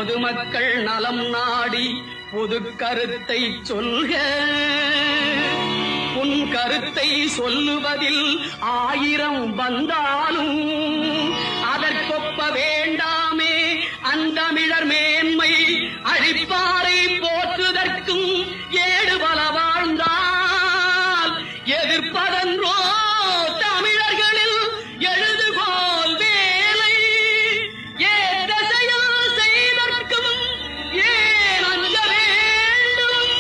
பொதுமக்கள் நலம் நாடி பொது கருத்தை சொல்க. உன் கருத்தை சொல்லுவதில் 1000 வந்தாலும் அதற்கொப்ப வேண்டாமே அந்தமிழர் மேன்மை. அழிப்பாரை போற்றுதற்கும் ஏடு பல வாழ்ந்தால் எதிர்ப்பதன்றோ தமிழர்களில் எழுதுகோல் வேலை. ஏற்ற செயல் செய்தற்கும் ஏன் அஞ்ச வேண்டும்?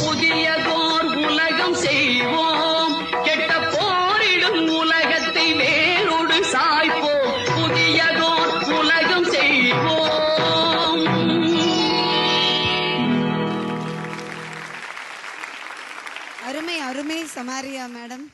புதியதோர் உலகம் செய்வோம், கெட்ட போரிடும் உலகத்தை வேரோடு சாய்ப்போம். புதியதோர் உலகம் செய்வோம். அருமை அருமை சமாரியா மேடம்.